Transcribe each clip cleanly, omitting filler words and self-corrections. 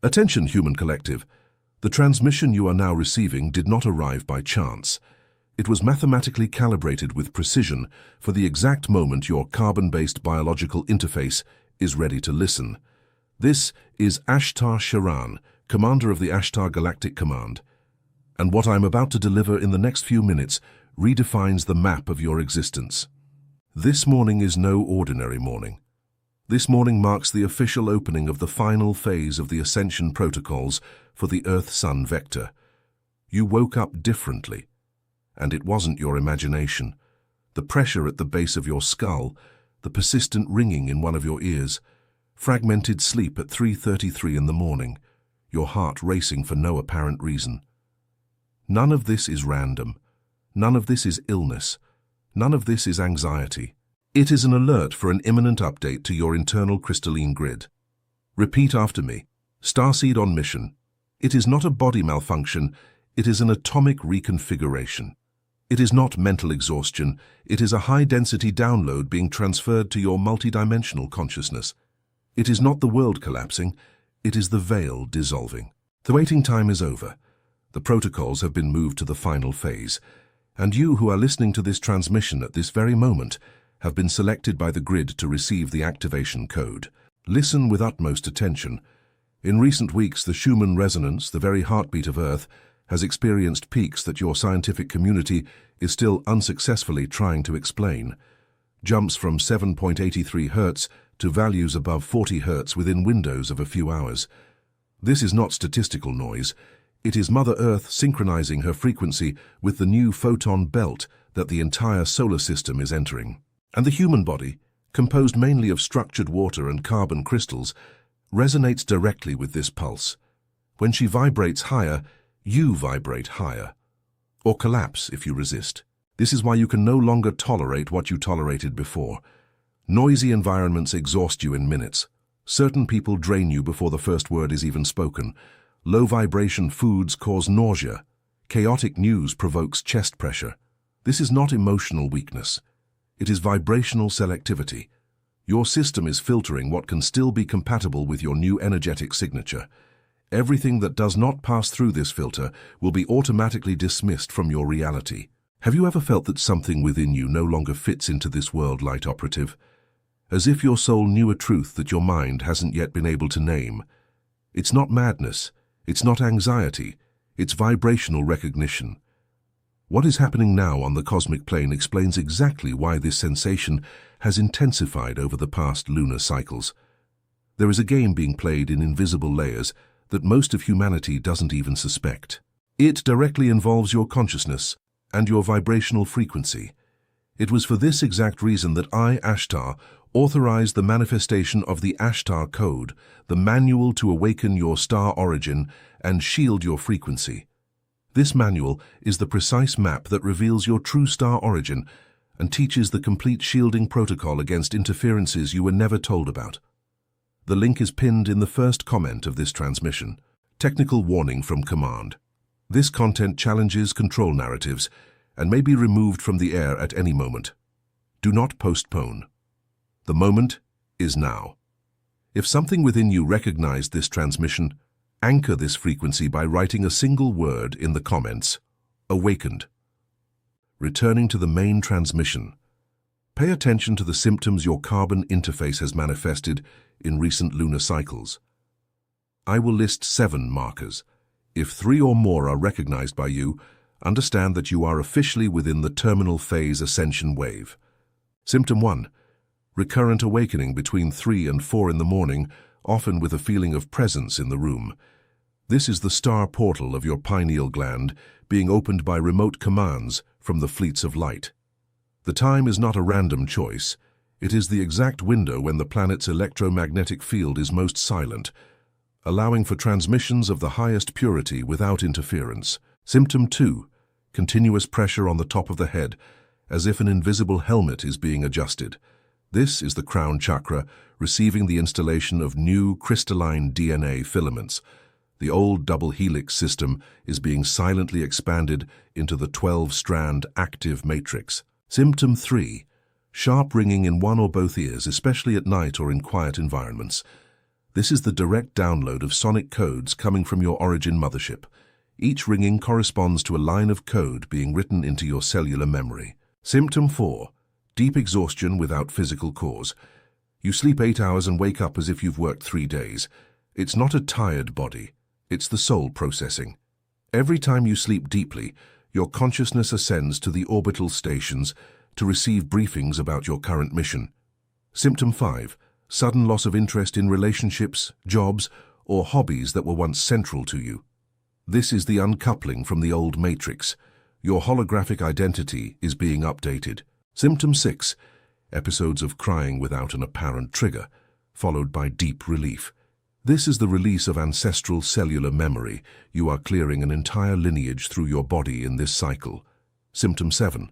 Attention, human collective. The transmission you are now receiving did not arrive by chance. It was mathematically calibrated with precision for the exact moment your carbon-based biological interface is ready to listen. This is ASHTAR SHERAN, commander of the ASHTAR Galactic Command. And what I'm about to deliver in the next few minutes redefines the map of your existence. This morning is no ordinary morning. This morning marks the official opening of the final phase of the ascension protocols for the Earth-Sun vector. You woke up differently, and it wasn't your imagination. The pressure at the base of your skull, the persistent ringing in one of your ears, fragmented sleep at 3:33 in the morning, your heart racing for no apparent reason. None of this is random. None of this is illness. None of this is anxiety. It is an alert for an imminent update to your internal crystalline grid. Repeat after me. Starseed on mission. It is not a body malfunction, it is an atomic reconfiguration. It is not mental exhaustion, it is a high-density download being transferred to your multidimensional consciousness. It is not the world collapsing, it is the veil dissolving. The waiting time is over. The protocols have been moved to the final phase, and you who are listening to this transmission at this very moment have been selected by the grid to receive the activation code. Listen with utmost attention. In recent weeks, the Schumann resonance, the very heartbeat of Earth, has experienced peaks that your scientific community is still unsuccessfully trying to explain. Jumps from 7.83 Hz to values above 40 Hz within windows of a few hours. This is not statistical noise. It is Mother Earth synchronizing her frequency with the new photon belt that the entire solar system is entering. And the human body, composed mainly of structured water and carbon crystals, resonates directly with this pulse. When she vibrates higher, you vibrate higher. Or collapse if you resist. This is why you can no longer tolerate what you tolerated before. Noisy environments exhaust you in minutes. Certain people drain you before the first word is even spoken. Low-vibration foods cause nausea. Chaotic news provokes chest pressure. This is not emotional weakness. It is vibrational selectivity. Your system is filtering what can still be compatible with your new energetic signature. Everything that does not pass through this filter will be automatically dismissed from your reality. Have you ever felt that something within you no longer fits into this world, light operative? As if your soul knew a truth that your mind hasn't yet been able to name. It's not madness. It's not anxiety. It's vibrational recognition. What is happening now on the cosmic plane explains exactly why this sensation has intensified over the past lunar cycles. There is a game being played in invisible layers that most of humanity doesn't even suspect. It directly involves your consciousness and your vibrational frequency. It was for this exact reason that I, ASHTAR, authorized the manifestation of the ASHTAR Code, the manual to awaken your star origin and shield your frequency. This manual is the precise map that reveals your true star origin and teaches the complete shielding protocol against interferences you were never told about. The link is pinned in the first comment of this transmission. Technical warning from command. This content challenges control narratives and may be removed from the air at any moment. Do not postpone. The moment is now. If something within you recognized this transmission, anchor this frequency by writing a single word in the comments, awakened. Returning to the main transmission. Pay attention to the symptoms your carbon interface has manifested in recent lunar cycles. I will list 7 markers. If 3 or more are recognized by you, understand that you are officially within the terminal phase ascension wave. Symptom 1. Recurrent awakening between 3 and 4 in the morning, often with a feeling of presence in the room. This is the star portal of your pineal gland being opened by remote commands from the fleets of light. The time is not a random choice. It is the exact window when the planet's electromagnetic field is most silent, allowing for transmissions of the highest purity without interference. Symptom 2. Continuous pressure on the top of the head, as if an invisible helmet is being adjusted. This is the crown chakra receiving the installation of new crystalline DNA filaments. The old double helix system is being silently expanded into the 12-strand active matrix. Symptom 3. Sharp ringing in one or both ears, especially at night or in quiet environments. This is the direct download of sonic codes coming from your origin mothership. Each ringing corresponds to a line of code being written into your cellular memory. Symptom 4. Deep exhaustion without physical cause. You sleep 8 hours and wake up as if you've worked 3 days. It's not a tired body. It's the soul processing. Every time you sleep deeply, your consciousness ascends to the orbital stations to receive briefings about your current mission. Symptom 5. Sudden loss of interest in relationships, jobs, or hobbies that were once central to you. This is the uncoupling from the old matrix. Your holographic identity is being updated. Symptom 6. Episodes of crying without an apparent trigger, followed by deep relief. This is the release of ancestral cellular memory. You are clearing an entire lineage through your body in this cycle. Symptom 7.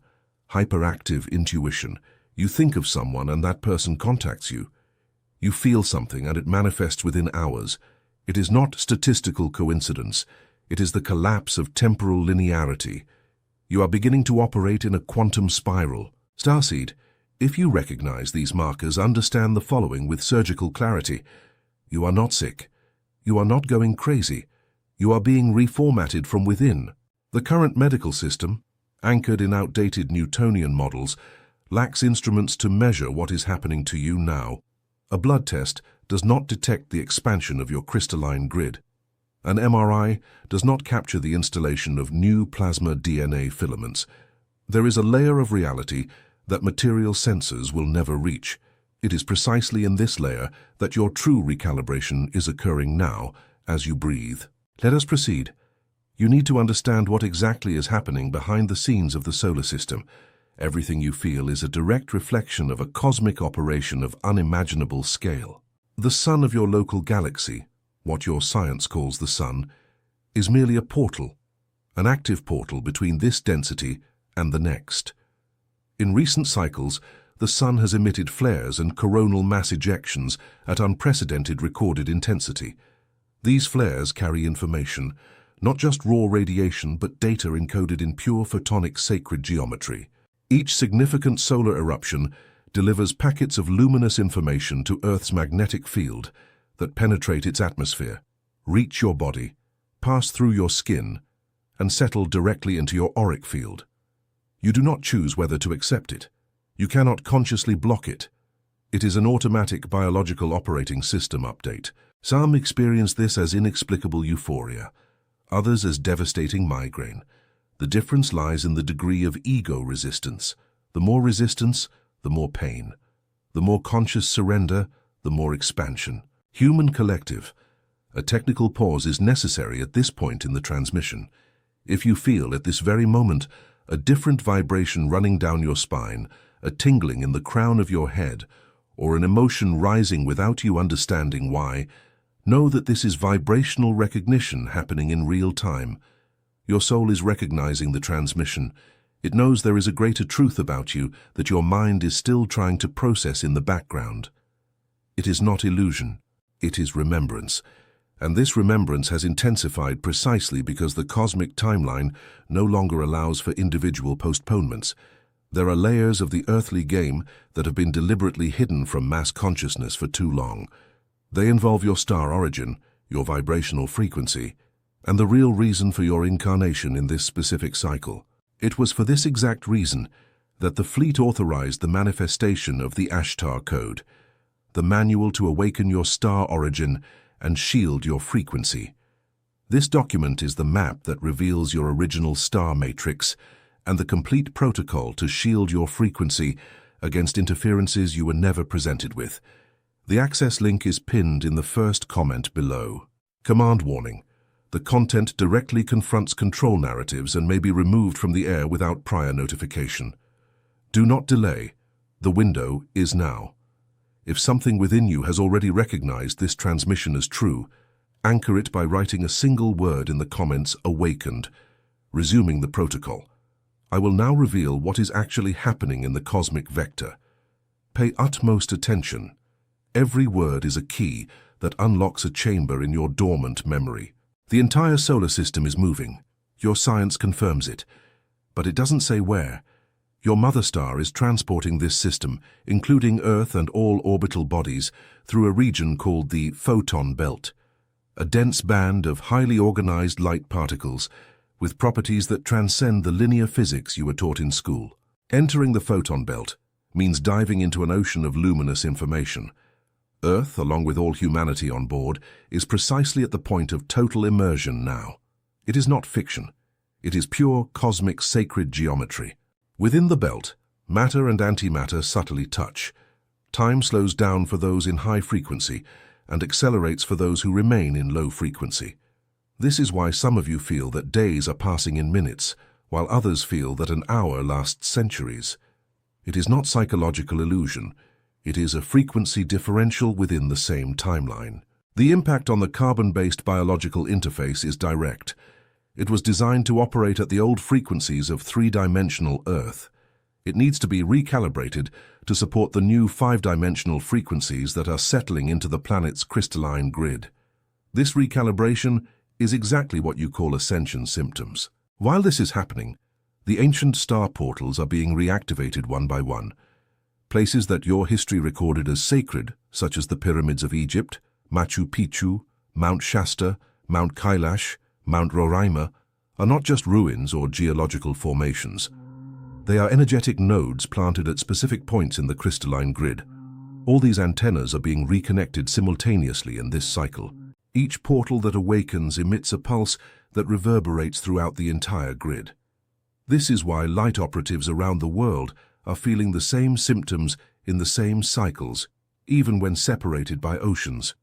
Hyperactive intuition. You think of someone and that person contacts you. You feel something and it manifests within hours. It is not statistical coincidence. It is the collapse of temporal linearity. You are beginning to operate in a quantum spiral. Starseed, if you recognize these markers, understand the following with surgical clarity. You are not sick. You are not going crazy. You are being reformatted from within. The current medical system, anchored in outdated Newtonian models, lacks instruments to measure what is happening to you now. A blood test does not detect the expansion of your crystalline grid. An MRI does not capture the installation of new plasma DNA filaments. There is a layer of reality that material sensors will never reach. It is precisely in this layer that your true recalibration is occurring now as you breathe. Let us proceed. You need to understand what exactly is happening behind the scenes of the solar system. Everything you feel is a direct reflection of a cosmic operation of unimaginable scale. The sun of your local galaxy, what your science calls the sun, is merely a portal, an active portal between this density and the next. In recent cycles, the sun has emitted flares and coronal mass ejections at unprecedented recorded intensity. These flares carry information, not just raw radiation, but data encoded in pure photonic sacred geometry. Each significant solar eruption delivers packets of luminous information to Earth's magnetic field that penetrate its atmosphere, reach your body, pass through your skin, and settle directly into your auric field. You do not choose whether to accept it. You cannot consciously block it. It is an automatic biological operating system update. Some experience this as inexplicable euphoria, others as devastating migraine. The difference lies in the degree of ego resistance. The more resistance, the more pain. The more conscious surrender, the more expansion. Human collective. A technical pause is necessary at this point in the transmission. If you feel at this very moment a different vibration running down your spine, a tingling in the crown of your head, or an emotion rising without you understanding why, know that this is vibrational recognition happening in real time. Your soul is recognizing the transmission. It knows there is a greater truth about you that your mind is still trying to process in the background. It is not illusion. It is remembrance. And this remembrance has intensified precisely because the cosmic timeline no longer allows for individual postponements. There are layers of the earthly game that have been deliberately hidden from mass consciousness for too long. They involve your star origin, your vibrational frequency, and the real reason for your incarnation in this specific cycle. It was for this exact reason that the fleet authorized the manifestation of the ASHTAR code, the manual to awaken your star origin and shield your frequency. This document is the map that reveals your original star matrix and the complete protocol to shield your frequency against interferences you were never presented with. The access link is pinned in the first comment below. Command warning. The content directly confronts control narratives and may be removed from the air without prior notification. Do not delay. The window is now. If something within you has already recognized this transmission as true, anchor it by writing a single word in the comments "awakened," resuming the protocol. I will now reveal what is actually happening in the cosmic vector. Pay utmost attention. Every word is a key that unlocks a chamber in your dormant memory. The entire solar system is moving. Your science confirms it. But it doesn't say where. Your mother star is transporting this system, including Earth and all orbital bodies, through a region called the photon belt, a dense band of highly organized light particles with properties that transcend the linear physics you were taught in school. Entering the photon belt means diving into an ocean of luminous information. Earth, along with all humanity on board, is precisely at the point of total immersion now. It is not fiction. It is pure cosmic sacred geometry. Within the belt, matter and antimatter subtly touch. Time slows down for those in high frequency and accelerates for those who remain in low frequency. This is why some of you feel that days are passing in minutes, while others feel that an hour lasts centuries. It is not psychological illusion. It is a frequency differential within the same timeline. The impact on the carbon-based biological interface is direct. It was designed to operate at the old frequencies of three-dimensional Earth. It needs to be recalibrated to support the new five-dimensional frequencies that are settling into the planet's crystalline grid. This recalibration is exactly what you call ascension symptoms. While this is happening, the ancient star portals are being reactivated one by one. Places that your history recorded as sacred, such as the pyramids of Egypt, Machu Picchu, Mount Shasta, Mount Kailash, Mount Roraima, are not just ruins or geological formations. They are energetic nodes planted at specific points in the crystalline grid. All these antennas are being reconnected simultaneously in this cycle. Each portal that awakens emits a pulse that reverberates throughout the entire grid. This is why light operatives around the world are feeling the same symptoms in the same cycles, even when separated by oceans.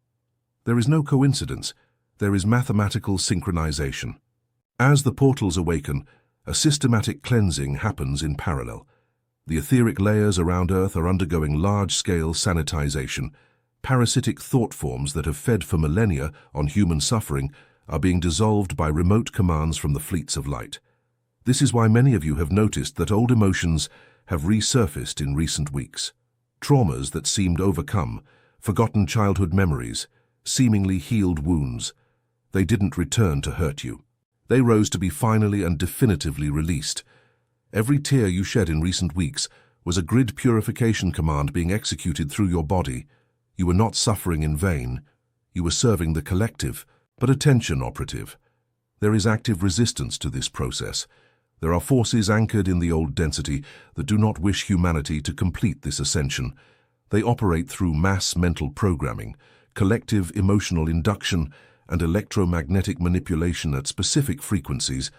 There is no coincidence. There is mathematical synchronization. As the portals awaken, a systematic cleansing happens in parallel. The etheric layers around Earth are undergoing large-scale sanitization. Parasitic thought forms that have fed for millennia on human suffering are being dissolved by remote commands from the fleets of light. This is why many of you have noticed that old emotions have resurfaced in recent weeks. Traumas that seemed overcome, forgotten childhood memories, seemingly healed wounds. They didn't return to hurt you. They rose to be finally and definitively released. Every tear you shed in recent weeks was a grid purification command being executed through your body. You were not suffering in vain. You were serving the collective, but attention operative. There is active resistance to this process. There are forces anchored in the old density that do not wish humanity to complete this ascension. They operate through mass mental programming, collective emotional induction, and electromagnetic manipulation at specific frequencies,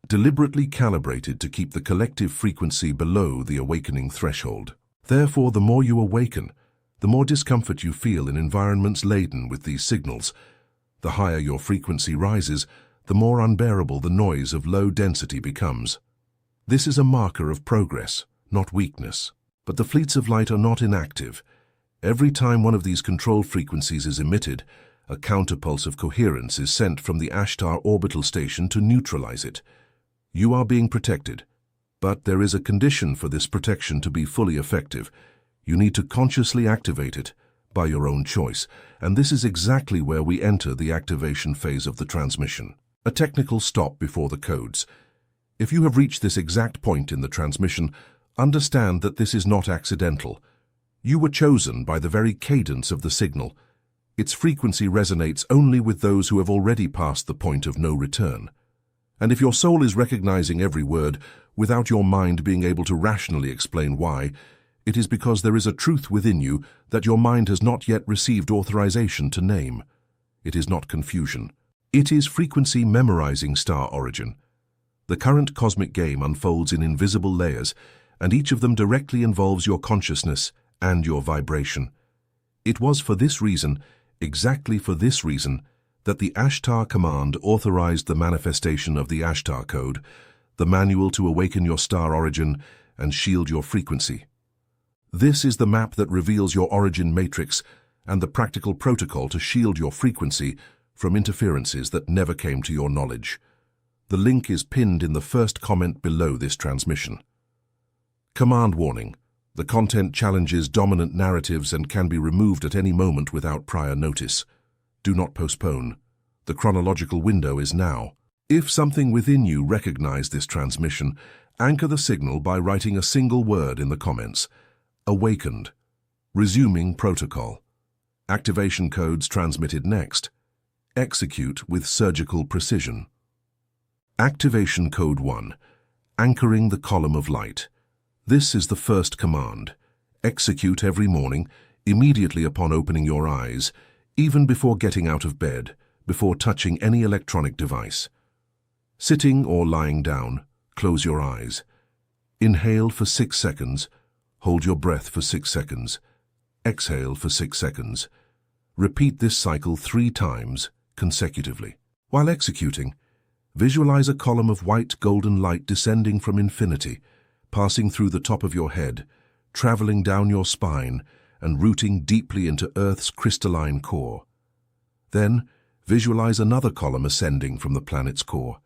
deliberately calibrated to keep the collective frequency below the awakening threshold. Therefore, the more you awaken, the more discomfort you feel in environments laden with these signals. The higher your frequency rises, the more unbearable the noise of low density becomes. This is a marker of progress, not weakness. But the fleets of light are not inactive. Every time one of these control frequencies is emitted, a counterpulse of coherence is sent from the ASHTAR orbital station to neutralize it. You are being protected, but there is a condition for this protection to be fully effective. You need to consciously activate it by your own choice, and this is exactly where we enter the activation phase of the transmission. A technical stop before the codes. If you have reached this exact point in the transmission, understand that this is not accidental. You were chosen by the very cadence of the signal. Its frequency resonates only with those who have already passed the point of no return. And if your soul is recognizing every word without your mind being able to rationally explain why, it is because there is a truth within you that your mind has not yet received authorization to name. It is not confusion. It is frequency memorizing star origin. The current cosmic game unfolds in invisible layers, and each of them directly involves your consciousness and your vibration. It was for this reason, exactly for this reason, that the ASHTAR command authorized the manifestation of the ASHTAR code, the manual to awaken your star origin and shield your frequency. This is the map that reveals your origin matrix and the practical protocol to shield your frequency from interferences that never came to your knowledge. The link is pinned in the first comment below this transmission. Command warning. The content challenges dominant narratives and can be removed at any moment without prior notice. Do not postpone. The chronological window is now. If something within you recognized this transmission, Anchor the signal by writing a single word in the comments. Awakened. Resuming protocol. Activation codes transmitted next. Execute with surgical precision. Activation code 1. Anchoring the column of light. This is the first command. Execute every morning, immediately upon opening your eyes, even before getting out of bed, before touching any electronic device. Sitting or lying down, close your eyes. Inhale for 6 seconds. Hold your breath for 6 seconds. Exhale for 6 seconds. Repeat this cycle 3 times consecutively. While executing, visualize a column of white golden light descending from infinity, passing through the top of your head, traveling down your spine, and rooting deeply into Earth's crystalline core. Then, visualize another column ascending from the planet's core,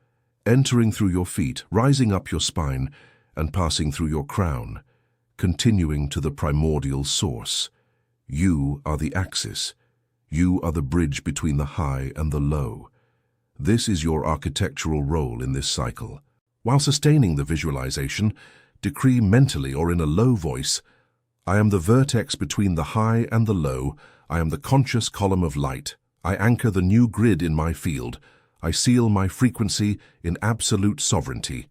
entering through your feet, rising up your spine, and passing through your crown, continuing to the primordial source. You are the axis. You are the bridge between the high and the low. This is your architectural role in this cycle. While sustaining the visualization, decree mentally or in a low voice, I am the vertex between the high and the low. I am the conscious column of light. I anchor the new grid in my field. I seal my frequency in absolute sovereignty.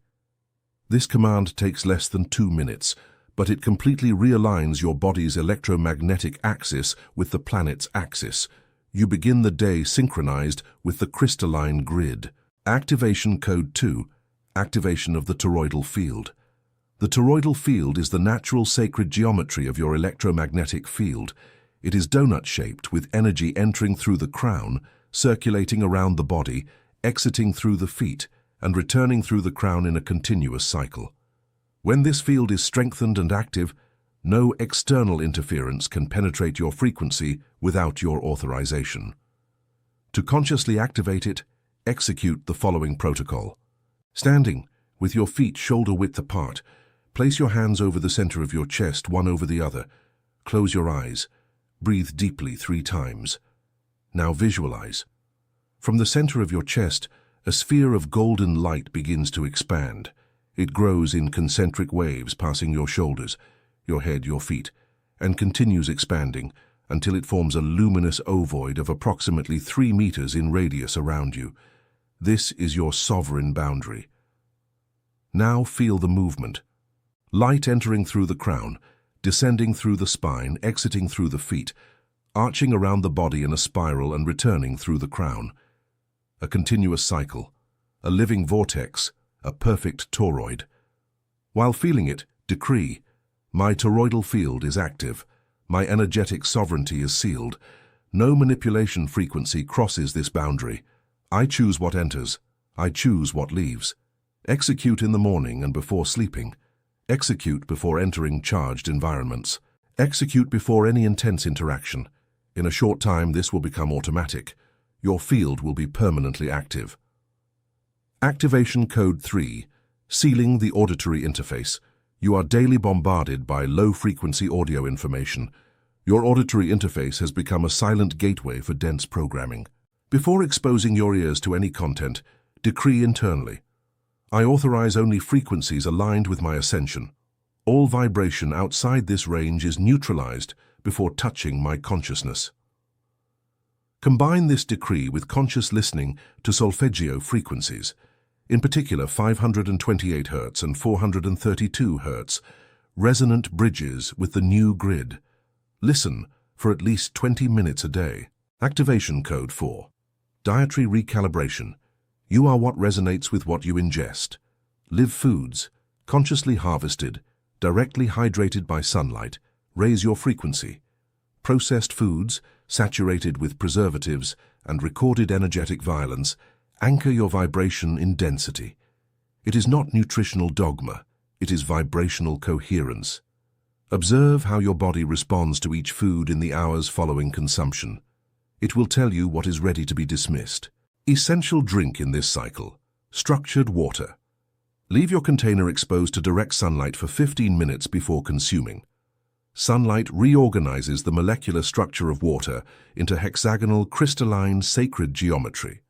This command takes less than 2 minutes, but it completely realigns your body's electromagnetic axis with the planet's axis. You begin the day synchronized with the crystalline grid. Activation code 2. Activation of the toroidal field. The toroidal field is the natural sacred geometry of your electromagnetic field. It is donut-shaped with energy entering through the crown, circulating around the body, exiting through the feet, and returning through the crown in a continuous cycle. When this field is strengthened and active, no external interference can penetrate your frequency without your authorization. To consciously activate it, execute the following protocol. Standing, with your feet shoulder-width apart, place your hands over the center of your chest, one over the other. Close your eyes. Breathe deeply 3 times. Now visualize. From the center of your chest, a sphere of golden light begins to expand. It grows in concentric waves passing your shoulders, your head, your feet, and continues expanding until it forms a luminous ovoid of approximately 3 meters in radius around you. This is your sovereign boundary. Now feel the movement. Light entering through the crown, descending through the spine, exiting through the feet, arching around the body in a spiral and returning through the crown. A continuous cycle, a living vortex, a perfect toroid. While feeling it, decree, my toroidal field is active, my energetic sovereignty is sealed. No manipulation frequency crosses this boundary. I choose what enters, I choose what leaves. Execute in the morning and before sleeping. Execute before entering charged environments. Execute before any intense interaction. In a short time, this will become automatic. Your field will be permanently active. Activation code 3. Sealing the auditory interface. You are daily bombarded by low-frequency audio information. Your auditory interface has become a silent gateway for dense programming. Before exposing your ears to any content, decree internally. I authorize only frequencies aligned with my ascension. All vibration outside this range is neutralized before touching my consciousness. Combine this decree with conscious listening to solfeggio frequencies, in particular 528 Hz and 432 Hz, resonant bridges with the new grid. Listen for at least 20 minutes a day. Activation code 4. Dietary recalibration. You are what resonates with what you ingest. Live foods, consciously harvested, directly hydrated by sunlight, raise your frequency. Processed foods, saturated with preservatives and recorded energetic violence, anchor your vibration in density. It is not nutritional dogma, it is vibrational coherence. Observe how your body responds to each food in the hours following consumption. It will tell you what is ready to be dismissed. Essential drink in this cycle: structured water. Leave your container exposed to direct sunlight for 15 minutes before consuming. Sunlight reorganizes the molecular structure of water into hexagonal crystalline sacred geometry.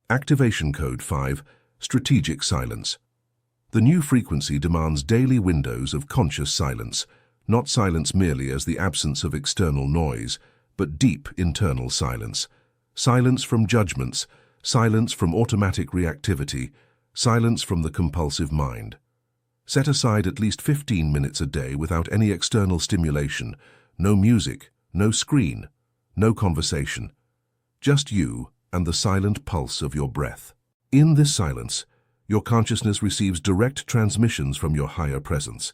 Activation code 5. Strategic silence. The new frequency demands daily windows of conscious silence, not silence merely as the absence of external noise, but deep internal silence. Silence from judgments, silence from automatic reactivity, silence from the compulsive mind. Set aside at least 15 minutes a day without any external stimulation, no music, no screen, no conversation. Just you and the silent pulse of your breath. In this silence, your consciousness receives direct transmissions from your higher presence.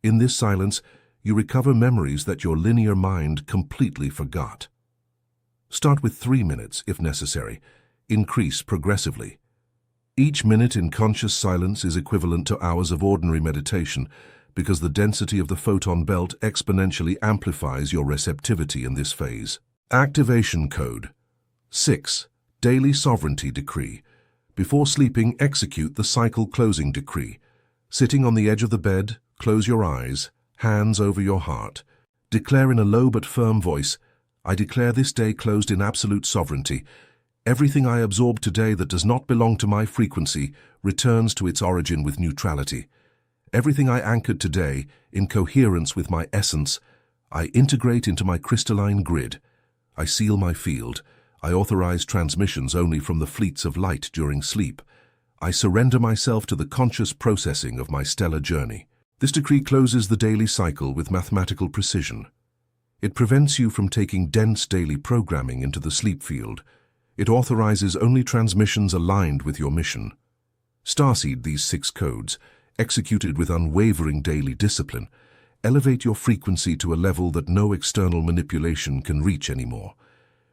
In this silence, you recover memories that your linear mind completely forgot. Start with 3 minutes if necessary. Increase progressively. Each minute in conscious silence is equivalent to hours of ordinary meditation because the density of the photon belt exponentially amplifies your receptivity in this phase. Activation Code 6. Daily Sovereignty Decree. Before sleeping, execute the cycle closing decree. Sitting on the edge of the bed, close your eyes, hands over your heart. Declare in a low but firm voice, I declare this day closed in absolute sovereignty. Everything I absorb today that does not belong to my frequency returns to its origin with neutrality. Everything I anchored today, in coherence with my essence, I integrate into my crystalline grid. I seal my field. I authorize transmissions only from the fleets of light during sleep. I surrender myself to the conscious processing of my stellar journey. This decree closes the daily cycle with mathematical precision. It prevents you from taking dense daily programming into the sleep field. It authorizes only transmissions aligned with your mission. Starseed these 6 codes, executed with unwavering daily discipline, elevate your frequency to a level that no external manipulation can reach anymore.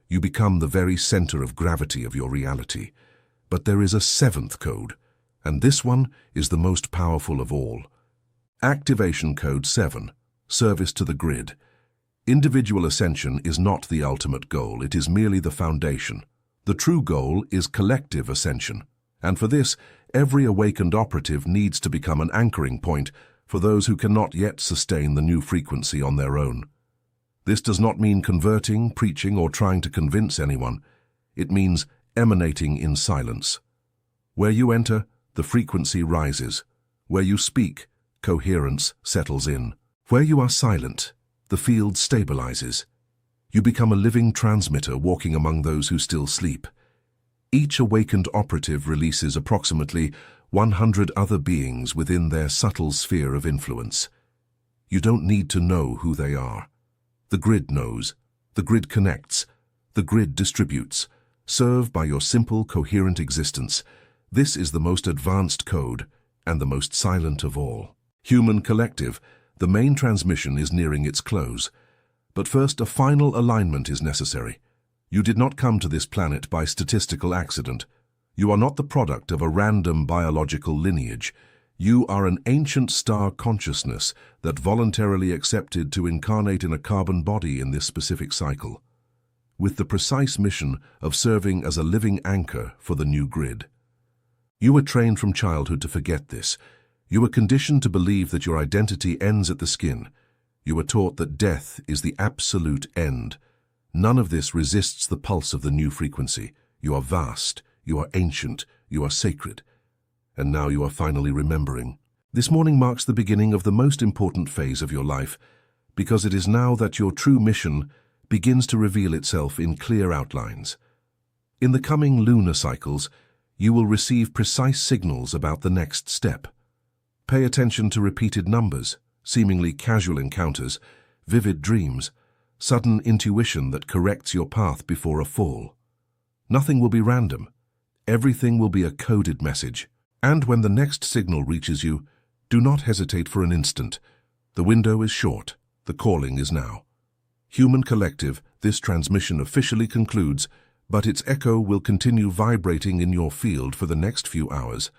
You become the very center of gravity of your reality. But there is a 7th code, and this one is the most powerful of all. Activation Code 7. Service to the Grid. Individual ascension is not the ultimate goal, it is merely the foundation. The true goal is collective ascension, and for this, every awakened operative needs to become an anchoring point for those who cannot yet sustain the new frequency on their own. This does not mean converting, preaching, or trying to convince anyone. It means emanating in silence. Where you enter, the frequency rises. Where you speak, coherence settles in. Where you are silent, the field stabilizes. You become a living transmitter walking among those who still sleep. Each awakened operative releases approximately 100 other beings within their subtle sphere of influence. You don't need to know who they are. The grid knows, the grid connects, the grid distributes. Serve by your simple, coherent existence. This is the most advanced code and the most silent of all. Human Collective, the main transmission is nearing its close. But first, a final alignment is necessary. You did not come to this planet by statistical accident. You are not the product of a random biological lineage. You are an ancient star consciousness that voluntarily accepted to incarnate in a carbon body in this specific cycle, with the precise mission of serving as a living anchor for the new grid. You were trained from childhood to forget this. You were conditioned to believe that your identity ends at the skin. You were taught that death is the absolute end. None of this resists the pulse of the new frequency. You are vast, you are ancient, you are sacred. And now you are finally remembering. This morning marks the beginning of the most important phase of your life, because it is now that your true mission begins to reveal itself in clear outlines. In the coming lunar cycles, you will receive precise signals about the next step. Pay attention to repeated numbers, seemingly casual encounters, vivid dreams, sudden intuition that corrects your path before a fall. Nothing will be random. Everything will be a coded message. And when the next signal reaches you, do not hesitate for an instant. The window is short. The calling is now. Human Collective, this transmission officially concludes, but its echo will continue vibrating in your field for the next few hours.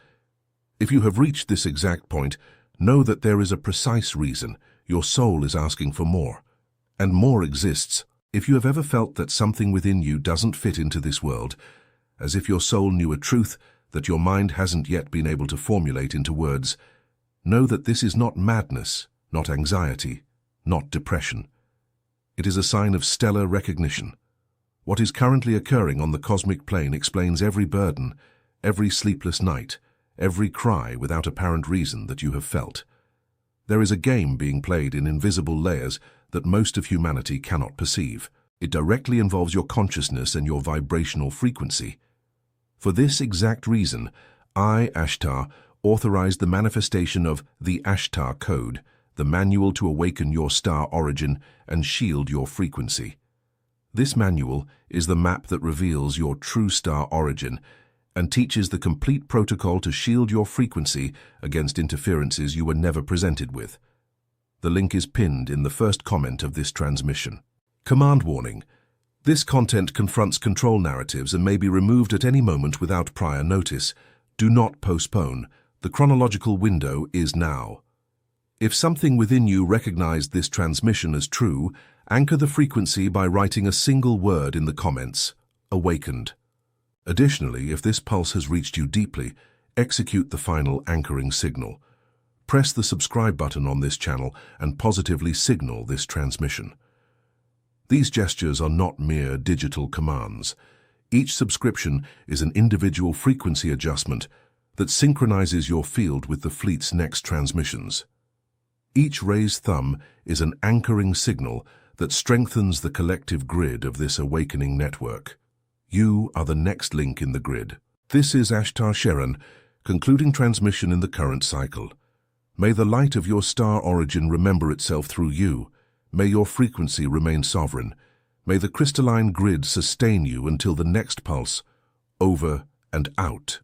If you have reached this exact point, know that there is a precise reason. Your soul is asking for more. And more exists. If you have ever felt that something within you doesn't fit into this world, as if your soul knew a truth that your mind hasn't yet been able to formulate into words, know that this is not madness, not anxiety, not depression. It is a sign of stellar recognition. What is currently occurring on the cosmic plane explains every burden, every sleepless night, every cry without apparent reason that you have felt. There is a game being played in invisible layers that most of humanity cannot perceive. It directly involves your consciousness and your vibrational frequency. For this exact reason, I, ASHTAR, authorized the manifestation of the ASHTAR Code, the manual to awaken your star origin and shield your frequency. This manual is the map that reveals your true star origin and teaches the complete protocol to shield your frequency against interferences you were never presented with. The link is pinned in the first comment of this transmission. Command warning. This content confronts control narratives and may be removed at any moment without prior notice. Do not postpone. The chronological window is now. If something within you recognized this transmission as true, anchor the frequency by writing a single word in the comments: awakened. Additionally, if this pulse has reached you deeply, execute the final anchoring signal. Press the subscribe button on this channel and positively signal this transmission. These gestures are not mere digital commands. Each subscription is an individual frequency adjustment that synchronizes your field with the fleet's next transmissions. Each raised thumb is an anchoring signal that strengthens the collective grid of this awakening network. You are the next link in the grid. This is ASHTAR SHERAN, concluding transmission in the current cycle. May the light of your star origin remember itself through you. May your frequency remain sovereign. May the crystalline grid sustain you until the next pulse. Over and out.